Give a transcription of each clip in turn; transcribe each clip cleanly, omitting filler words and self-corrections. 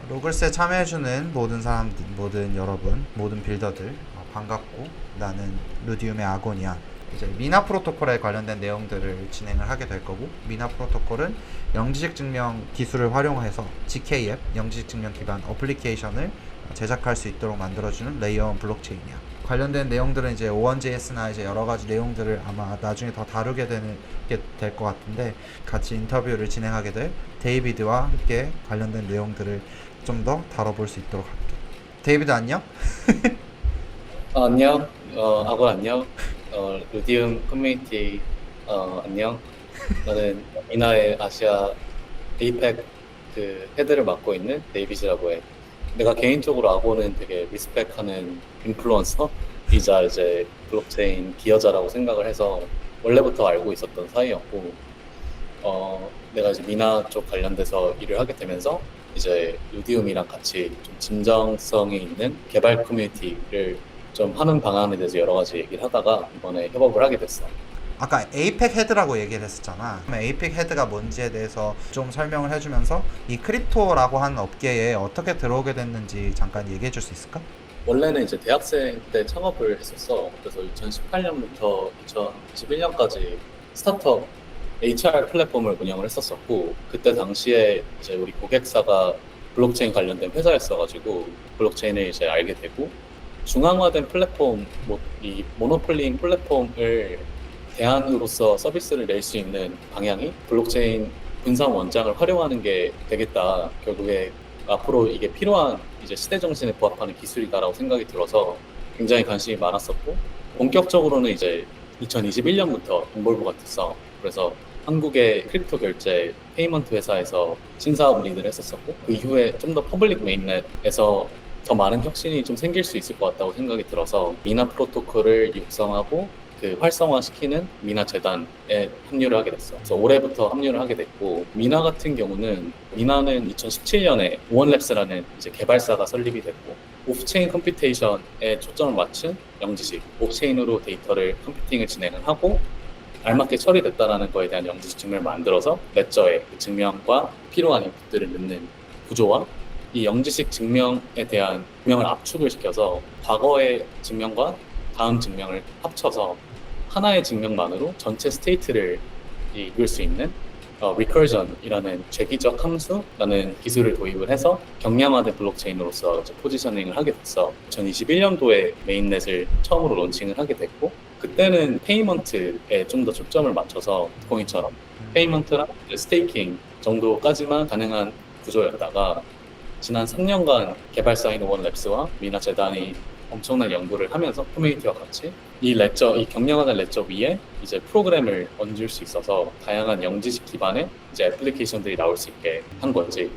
로글스에 참여해주는 모든 사람들, 모든 여러분, 모든 빌더들 반갑고, 나는 루디움의 아고니아. 이제 미나 프로토콜에 관련된 내용들을 진행을 하게 될 거고, 미나 프로토콜은 영지식 증명 기술을 활용해서 GK 앱, 영지식 증명 기반 어플리케이션을 제작할 수 있도록 만들어주는 레이어원 블록체인이야. 관련된 내용들은 이제 O1JS나 이제 여러 가지 내용들을 아마 나중에 더 다루게 될 것 같은데, 같이 인터뷰를 진행하게 될 데이비드와 함께 관련된 내용들을 좀 더 다뤄볼 수 있도록 할게. 데이비드 안녕? 안녕. 아고 안녕. 루디움 커뮤니티 안녕. 나는 미나의 아시아 에이펙 그 헤드를 맡고 있는 데이빗이라고 해. 내가 개인적으로 아고는 되게 리스펙하는 인플루언서이자 이제 블록체인 기여자라고 생각을 해서 원래부터 알고 있었던 사이였고, 내가 이제 미나 쪽 관련돼서 일을 하게 되면서 이제 루디움이랑 같이 좀 진정성이 있는 개발 커뮤니티를 좀 하는 방안에 대해서 여러 가지 얘기를 하다가 이번에 협업을 하게 됐어. 아까 에이펙 헤드라고 얘기를 했었잖아. 그러면 에이펙 헤드가 뭔지에 대해서 좀 설명을 해주면서 이 크립토라고 하는 업계에 어떻게 들어오게 됐는지 잠깐 얘기해 줄 수 있을까? 원래는 이제 대학생 때 창업을 했었어. 그래서 2018년부터 2021년까지 스타트업 HR 플랫폼을 운영을 했었었고, 그때 당시에 이제 우리 고객사가 블록체인 관련된 회사였어가지고 블록체인을 이제 알게 되고, 중앙화된 플랫폼, 이 모노폴리인 플랫폼을 대안으로서 서비스를 낼 수 있는 방향이 블록체인 분산 원장을 활용하는 게 되겠다. 결국에 앞으로 이게 필요한 이제 시대 정신에 부합하는 기술이다라고 생각이 들어서 굉장히 관심이 많았었고, 본격적으로는 이제 2021년부터 인볼브가 됐어. 그래서 한국의 크립토 결제 페이먼트 회사에서 신사업 리드를 했었었고, 그 이후에 좀 더 퍼블릭 메인넷에서 더 많은 혁신이 좀 생길 수 있을 것 같다고 생각이 들어서 미나 프로토콜을 육성하고 그 활성화시키는 미나 재단에 합류를 하게 됐어. 그래서 올해부터 합류를 하게 됐고, 미나 같은 경우는 미나는 2017년에 오원랩스라는 이제 개발사가 설립이 됐고, 오프체인 컴퓨테이션에 초점을 맞춘 영지식 오프체인으로 데이터를 컴퓨팅을 진행을 하고 알맞게 처리됐다라는 거에 대한 영지식 증명을 만들어서 레저에 그 증명과 필요한 인풋들을 넣는 구조와 이 영지식 증명에 대한 증명을 압축을 시켜서 과거의 증명과 다음 증명을 합쳐서 하나의 증명만으로 전체 스테이트를 읽을 수 있는 리커전이라는 재기적 함수라는 기술을 도입을 해서 경량화된 블록체인으로서 포지셔닝을 하게 됐어. 2021년도에 메인넷을 처음으로 론칭을 하게 됐고, 그때는 페이먼트에 좀 더 초점을 맞춰서 비트코인처럼 페이먼트랑 스테이킹 정도까지만 가능한 구조였다가 지난 3년간 개발사인 오원랩스와 미나 재단이 엄청난 연구를 하면서 커뮤니티와 같이 이 레저, 이 경량화된 레저 위에 이제 프로그램을 얹을 수 있어서 다양한 영지식 기반의 이제 애플리케이션들이 나올 수 있게 한 거지.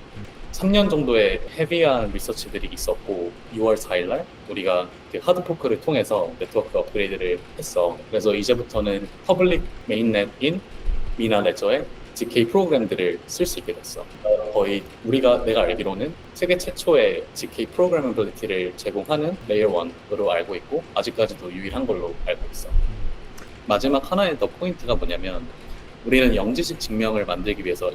3년 정도의 헤비한 리서치들이 있었고 6월 4일날 우리가 그 하드포크를 통해서 네트워크 업그레이드를 했어. 그래서 이제부터는 퍼블릭 메인넷인 미나 레저에 GK 프로그램들을 쓸 수 있게 됐어. 거의 내가 알기로는 세계 최초의 GK 프로그래머빌리티를 제공하는 레이어 1으로 알고 있고, 아직까지도 유일한 걸로 알고 있어. 마지막 하나의 더 포인트가 뭐냐면, 우리는 영지식 증명을 만들기 위해서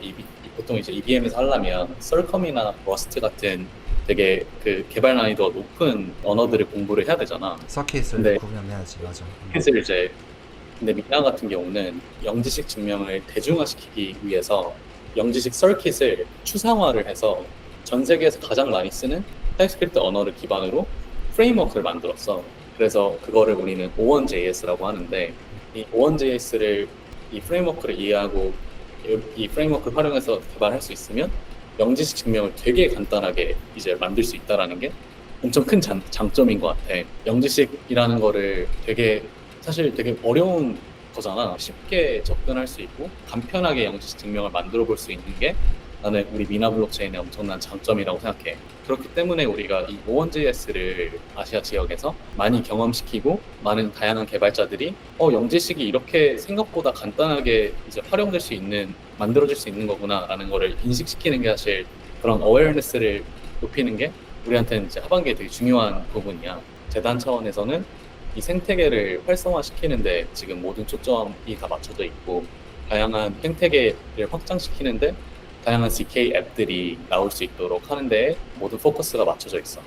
보통 이제 EVM에서 하려면 썰컴이나 러스트 같은 되게 그 개발 난이도가 높은 언어들을 공부를 해야 되잖아. 서킷을 구현해야지. 맞아. 서킷을 이제 근데 미나 같은 경우는 영지식 증명을 대중화시키기 위해서 영지식 서킷을 추상화를 해서 전 세계에서 가장 많이 쓰는 타입스크립트 언어를 기반으로 프레임워크를 만들었어. 그래서 그거를 우리는 O1JS라고 하는데, 이 O1JS를 이 프레임워크를 이해하고 이 프레임워크를 활용해서 개발할 수 있으면 영지식 증명을 되게 간단하게 이제 만들 수 있다라는 게 엄청 큰 장점인 것 같아. 영지식이라는 거를 사실 되게 어려운 거잖아. 쉽게 접근할 수 있고 간편하게 영지식 증명을 만들어 볼 수 있는 게 나는 우리 미나 블록체인의 엄청난 장점이라고 생각해. 그렇기 때문에 우리가 이 O1JS를 아시아 지역에서 많이 경험시키고 많은 다양한 개발자들이 영지식이 이렇게 생각보다 간단하게 이제 활용될 수 있는, 만들어질 수 있는 거구나라는 거를 인식시키는 게 사실 그런 어웨어네스를 높이는 게 우리한테는 이제 하반기에 되게 중요한 부분이야. 재단 차원에서는 이 생태계를 활성화시키는데 지금 모든 초점이 다 맞춰져 있고, 다양한 생태계를 확장시키는데 다양한 CK 앱들이 나올 수 있도록 하는데 모든 포커스가 맞춰져 있어.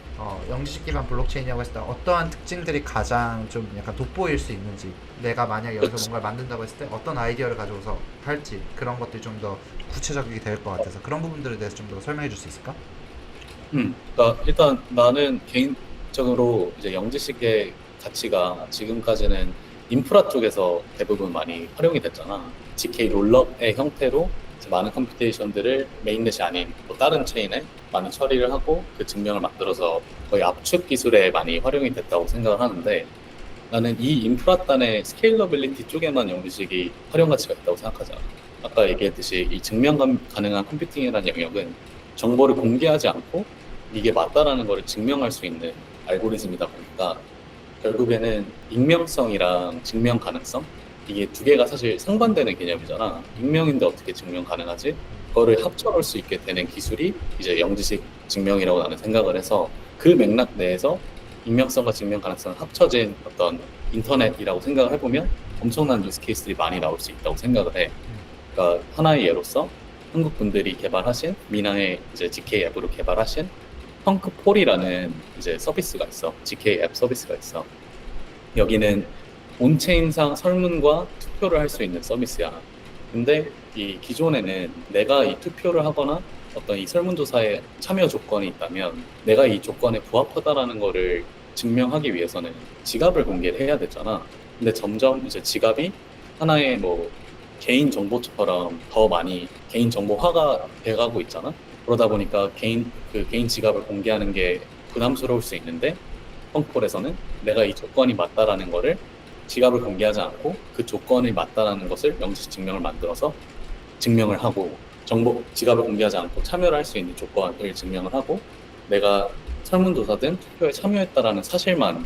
영지식 기반 블록체인이라고 했을 때 어떠한 특징들이 가장 좀 약간 돋보일 수 있는지, 내가 만약 여기서 그치. 뭔가를 만든다고 했을 때 어떤 아이디어를 가져오서 할지, 그런 것들이 좀 더 구체적이게 될 것 같아서 그런 부분들에 대해서 좀 더 설명해 줄 수 있을까? 그러니까 일단 나는 개인적으로 이제 영지식의 가치가 지금까지는 인프라 쪽에서 대부분 많이 활용이 됐잖아. GK 롤업의 형태로 이제 많은 컴퓨테이션들을 메인넷이 아닌 뭐 다른 체인에 많이 처리를 하고 그 증명을 만들어서 거의 압축 기술에 많이 활용이 됐다고 생각을 하는데 나는 이 인프라단의 스케일러빌리티 쪽에만 영지식이 활용 가치가 있다고 생각하지 않아. 아까 얘기했듯이 이 증명 가능한 컴퓨팅이라는 영역은 정보를 공개하지 않고 이게 맞다라는 것을 증명할 수 있는 알고리즘이다 보니까 결국에는 익명성이랑 증명 가능성 이게 두 개가 사실 상반되는 개념이잖아. 익명인데 어떻게 증명 가능하지? 그거를 합쳐놓을 수 있게 되는 기술이 이제 영지식 증명이라고 나는 생각을 해서 그 맥락 내에서 익명성과 증명 가능성을 합쳐진 어떤 인터넷이라고 생각을 해보면 엄청난 유스 케이스들이 많이 나올 수 있다고 생각을 해. 그러니까 하나의 예로서 한국 분들이 개발하신 미나의 이제 GK 앱으로 개발하신 펑크폴이라는 이제 서비스가 있어. GK 앱 서비스가 있어. 여기는 온체인상 설문과 투표를 할 수 있는 서비스야. 근데 이 기존에는 내가 이 투표를 하거나 어떤 이 설문조사에 참여 조건이 있다면 내가 이 조건에 부합하다라는 거를 증명하기 위해서는 지갑을 공개를 해야 되잖아. 근데 점점 이제 지갑이 하나의 뭐 개인 정보처럼 더 많이 개인 정보화가 돼가고 있잖아. 그러다 보니까 개인 지갑을 공개하는 게 부담스러울 수 있는데 펑크폴에서는 내가 이 조건이 맞다라는 거를 지갑을 공개하지 않고 그 조건이 맞다라는 것을 영지식 증명을 만들어서 증명을 하고 지갑을 공개하지 않고 참여를 할 수 있는 조건을 증명을 하고 내가 설문조사든 투표에 참여했다라는 사실만을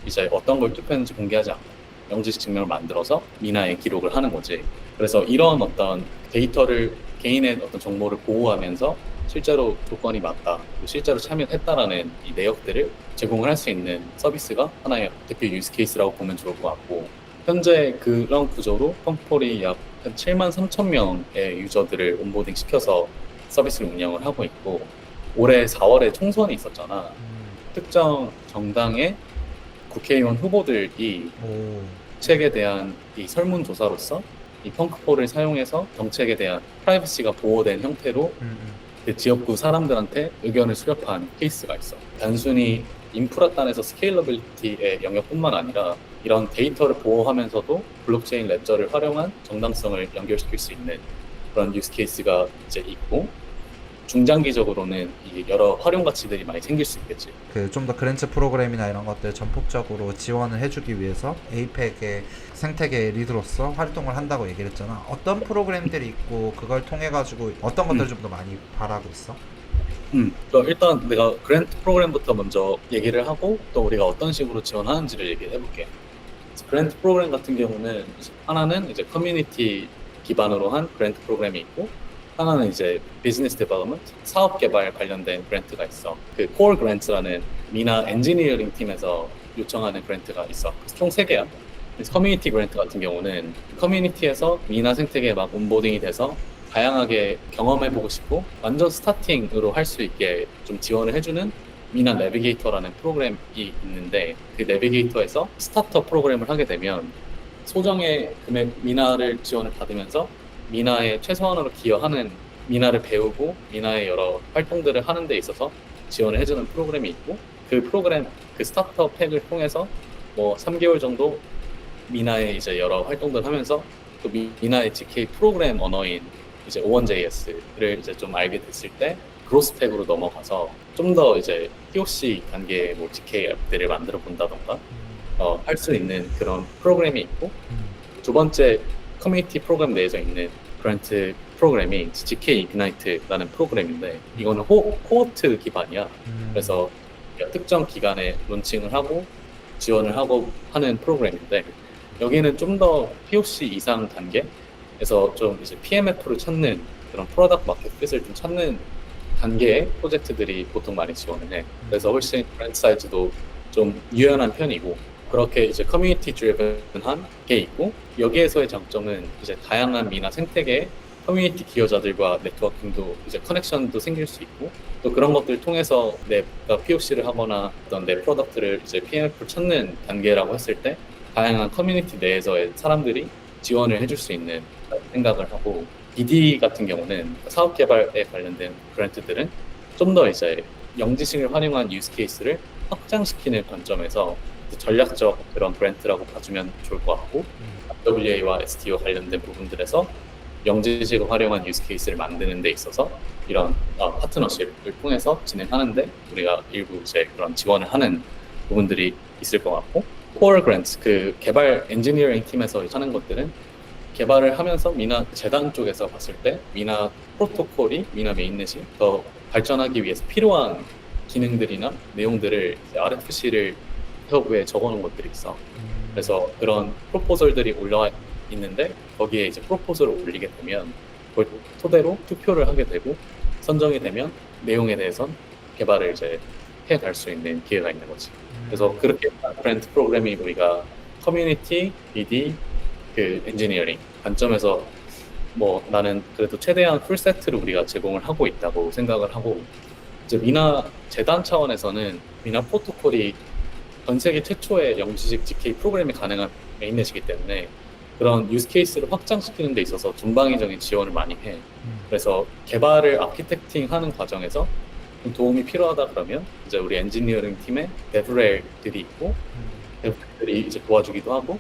이제 어떤 걸 투표했는지 공개하지 않고 영지식 증명을 만들어서 미나에 기록을 하는 거지. 그래서 이런 어떤 데이터를 개인의 어떤 정보를 보호하면서 실제로 조건이 맞다, 실제로 참여했다라는 이 내역들을 제공을 할 수 있는 서비스가 하나의 대표 유스 케이스라고 보면 좋을 것 같고 현재 그런 구조로 펑폴이 약 7만 3천 명의 유저들을 온보딩 시켜서 서비스를 운영을 하고 있고 올해 4월에 총선이 있었잖아. 특정 정당의 국회의원 후보들이 오, 정책에 대한 이 설문조사로서 이 펑크폴을 사용해서 정책에 대한 프라이버시가 보호된 형태로 그 지역구 사람들한테 의견을 수렴한 케이스가 있어. 단순히 인프라단에서 스케일러빌리티의 영역뿐만 아니라 이런 데이터를 보호하면서도 블록체인 레저를 활용한 정당성을 연결시킬 수 있는 그런 유스 케이스가 이제 있고 중장기적으로는 이 여러 활용 가치들이 많이 생길 수 있겠지. 그 좀 더 그랜트 프로그램이나 이런 것들 전폭적으로 지원을 해주기 위해서 에이펙의 생태계 리드로서 활동을 한다고 얘기를 했잖아. 어떤 프로그램들이 있고 그걸 통해 가지고 어떤 것들을 좀 더 많이 바라고 있어? 일단 내가 그랜트 프로그램부터 먼저 얘기를 하고 또 우리가 어떤 식으로 지원하는지를 얘기를 해볼게. 그랜트 프로그램 같은 경우는 하나는 이제 커뮤니티 기반으로 한 그랜트 프로그램이 있고 하나는 이제 비즈니스 데벨롭먼트, 사업 개발 관련된 그랜트가 있어. 그 코어 그랜트라는 미나 엔지니어링 팀에서 요청하는 그랜트가 있어. 그래서 총 3개야. 그래서 커뮤니티 그랜트 같은 경우는 커뮤니티에서 미나 생태계에 막 온보딩이 돼서 다양하게 경험해보고 싶고 완전 스타팅으로 할 수 있게 좀 지원을 해주는 미나 내비게이터라는 프로그램이 있는데 그 내비게이터에서 스타터 프로그램을 하게 되면 소정의 금액 미나를 지원을 받으면서 미나에 최소한으로 기여하는 미나를 배우고 미나의 여러 활동들을 하는 데 있어서 지원을 해주는 프로그램이 있고 그 프로그램 그 스타터 팩을 통해서 뭐 3개월 정도 미나의 이제 여러 활동들을 하면서 또 미나의 GK 프로그램 언어인 이제 O1JS를 이제 좀 알게 됐을 때 그로스 팩으로 넘어가서 좀 더 이제 POC 단계의 뭐 GK 앱들을 만들어 본다던가 할 수 있는 그런 프로그램이 있고 두 번째 커뮤니티 프로그램 내에서 있는 그랜트 프로그램이 GK 이그나이트라는 프로그램인데 이거는 코호트 기반이야. 그래서 특정 기간에 론칭을 하고 지원을 하고 하는 프로그램인데 여기는 좀 더 POC 이상 단계에서 좀 이제 PMF를 찾는 그런 프로덕트 마켓 핏을 좀 찾는 단계의 프로젝트들이 보통 많이 지원을 해. 그래서 훨씬 그랜트 사이즈도 좀 유연한 편이고 그렇게 이제 커뮤니티 드리븐한 게 있고 여기에서의 장점은 이제 다양한 미나 생태계에 커뮤니티 기여자들과 네트워킹도 이제 커넥션도 생길 수 있고 또 그런 것들을 통해서 내가 POC를 하거나 어떤 내 프로덕트를 이제 PMF를 찾는 단계라고 했을 때 다양한 커뮤니티 내에서의 사람들이 지원을 해줄 수 있는 생각을 하고 BD 같은 경우는 사업 개발에 관련된 그랜트들은 좀 더 이제 영지식을 활용한 유스 케이스를 확장시키는 관점에서 전략적 그런 그랜트라고 봐주면 좋을 것 같고 WA와 ST와 관련된 부분들에서 영지식을 활용한 유스 케이스를 만드는 데 있어서 이런 파트너십을 통해서 진행하는데 우리가 일부 이제 그런 지원을 하는 부분들이 있을 것 같고 코어 그랜트 그 개발 엔지니어링 팀에서 하는 것들은 개발을 하면서 미나 재단 쪽에서 봤을 때 미나 프로토콜이 미나 메인넷이 더 발전하기 위해서 필요한 기능들이나 내용들을 RFC를 웹에 적어놓은 것들이 있어. 그래서 그런 프로포설들이 올라와 있는데 거기에 이제 프로포설을 올리게 되면 그걸 토대로 투표를 하게 되고 선정이 되면 내용에 대해선 개발을 이제 해갈 수 있는 기회가 있는 거지. 그래서 그렇게 브랜드 프로그래밍이 우리가 커뮤니티, BD, 그 엔지니어링 관점에서 뭐 나는 그래도 최대한 풀 세트를 우리가 제공을 하고 있다고 생각을 하고 이제 미나 재단 차원에서는 미나 프로토콜이 전 세계 최초의 영지식 GK 프로그램이 가능한 메인넷이기 때문에 그런 유스 케이스를 확장시키는 데 있어서 전방위적인 지원을 많이 해. 그래서 개발을 아키텍팅 하는 과정에서 좀 도움이 필요하다 그러면 이제 우리 엔지니어링 팀에 데브렐들이 있고 데브렐들이 이제 도와주기도 하고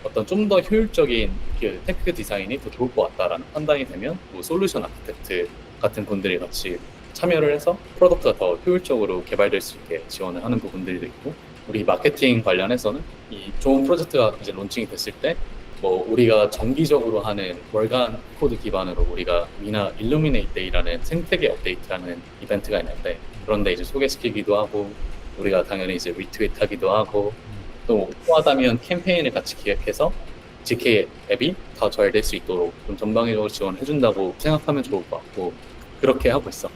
어떤 좀 더 효율적인 그 테크 디자인이 더 좋을 것 같다라는 판단이 되면 뭐 솔루션 아키텍트 같은 분들이 같이 참여를 해서 프로덕트가 더 효율적으로 개발될 수 있게 지원을 하는 부분들도 있고 우리 마케팅 관련해서는 이 좋은 프로젝트가 이제 론칭이 됐을 때 뭐 우리가 정기적으로 하는 월간 코드 기반으로 우리가 미나 일루미네이트 데이라는 생태계 업데이트라는 이벤트가 있는데 그런데 이제 소개시키기도 하고 우리가 당연히 이제 리트윗 하기도 하고 또 필요하다면 캠페인을 같이 기획해서 GK 앱이 더 잘 될 수 있도록 좀 전방위적으로 지원해준다고 생각하면 좋을 것 같고 그렇게 하고 있어.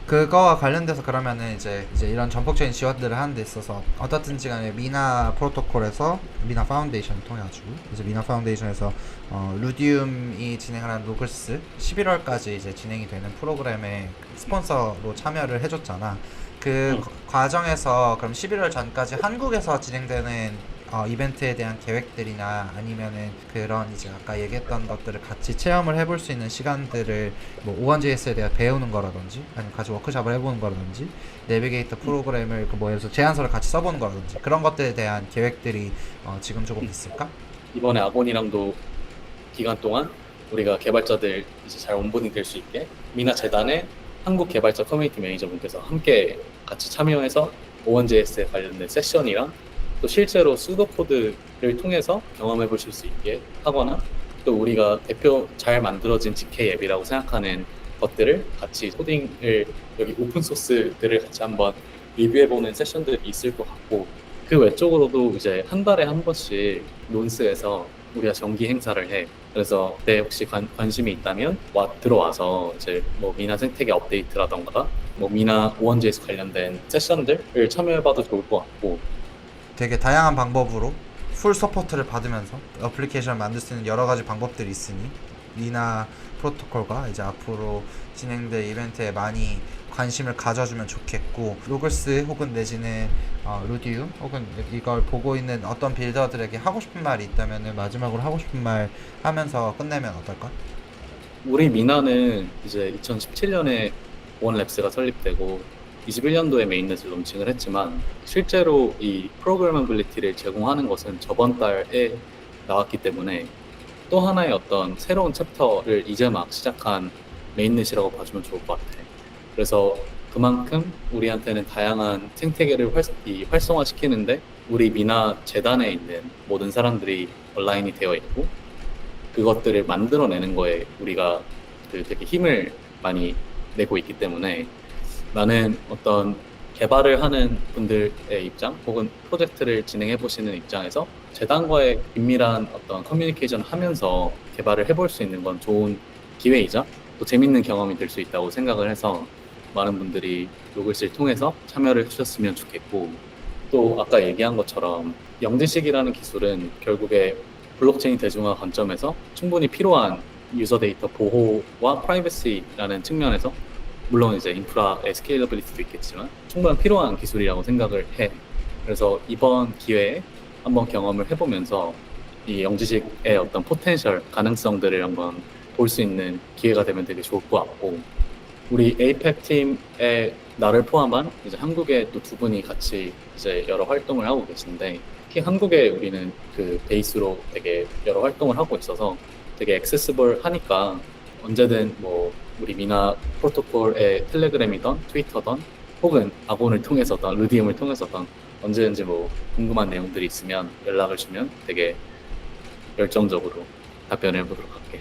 그거와 관련돼서 그러면은 이제 이런 전폭적인 지원들을 하는 데 있어서 어떻든지 간에 미나 프로토콜에서 미나 파운데이션을 통해 가지고 이제 미나 파운데이션에서 루디움이 진행하는 로글스 11월까지 이제 진행이 되는 프로그램에 스폰서로 참여를 해줬잖아. 그 과정에서 그럼 11월 전까지 한국에서 진행되는 이벤트에 대한 계획들이나 아니면은 그런 이제 아까 얘기했던 것들을 같이 체험을 해볼 수 있는 시간들을 뭐 O1JS에 대해 배우는 거라든지 아니면 같이 워크숍을 해보는 거라든지 내비게이터 프로그램을 뭐 예를 들어서 제안서를 같이 써보는 거라든지 그런 것들에 대한 계획들이 지금 조금 있을까? 이번에 아곤이랑도 기간 동안 우리가 개발자들 이제 잘 온보딩 될 수 있게 미나 재단의 한국 개발자 커뮤니티 매니저분께서 함께 같이 참여해서 O1JS에 관련된 세션이랑 또 실제로 수도 코드를 통해서 경험해 보실 수 있게 하거나 또 우리가 대표 잘 만들어진 GK 앱이라고 생각하는 것들을 같이 코딩을 여기 오픈 소스들을 같이 한번 리뷰해보는 세션들이 있을 것 같고 그 외적으로도 이제 한 달에 한 번씩 논스에서 우리가 정기 행사를 해. 그래서 그때 혹시 관심이 있다면 들어와서 이제 뭐 미나 생태계 업데이트라던가 뭐 미나 O1JS 관련된 세션들을 참여해봐도 좋을 것 같고 되게 다양한 방법으로 풀 서포트를 받으면서 어플리케이션을 만들 수 있는 여러 가지 방법들이 있으니 미나 프로토콜과 이제 앞으로 진행될 이벤트에 많이 관심을 가져주면 좋겠고 로글스 혹은 내지는 루디움 혹은 이걸 보고 있는 어떤 빌더들에게 하고 싶은 말이 있다면 마지막으로 하고 싶은 말 하면서 끝내면 어떨까? 우리 미나는 이제 2017년에 원랩스가 설립되고 21년도에 메인넷을 론칭을 했지만 실제로 이 프로그래머빌리티를 제공하는 것은 저번 달에 나왔기 때문에 또 하나의 어떤 새로운 챕터를 이제 막 시작한 메인넷이라고 봐주면 좋을 것 같아. 그래서 그만큼 우리한테는 다양한 생태계를 활성화시키는데 우리 미나 재단에 있는 모든 사람들이 온라인이 되어 있고 그것들을 만들어내는 거에 우리가 되게 힘을 많이 내고 있기 때문에 나는 어떤 개발을 하는 분들의 입장 혹은 프로젝트를 진행해 보시는 입장에서 재단과의 긴밀한 어떤 커뮤니케이션을 하면서 개발을 해볼 수 있는 건 좋은 기회이자 또 재밌는 경험이 될 수 있다고 생각을 해서 많은 분들이 로글스를 통해서 참여를 해주셨으면 좋겠고 또 아까 얘기한 것처럼 영지식이라는 기술은 결국에 블록체인 대중화 관점에서 충분히 필요한 유저 데이터 보호와 프라이버시라는 측면에서 물론 이제 인프라의 스케일러빌리티도 있겠지만 충분히 필요한 기술이라고 생각을 해. 그래서 이번 기회에 한번 경험을 해보면서 이 영지식의 어떤 포텐셜, 가능성들을 한번 볼 수 있는 기회가 되면 되게 좋을 것 같고, 우리 에이펙 팀에 나를 포함한 이제 한국에 또 두 분이 같이 이제 여러 활동을 하고 계신데, 특히 한국에 우리는 그 베이스로 되게 여러 활동을 하고 있어서 되게 액세스블 하니까 언제든 뭐 우리 미나 프로토콜의 텔레그램이던 트위터던 혹은 아곤을 통해서던 루디움을 통해서던 언제든지 뭐 궁금한 내용들이 있으면 연락을 주면 되게 열정적으로 답변을 해보도록 할게.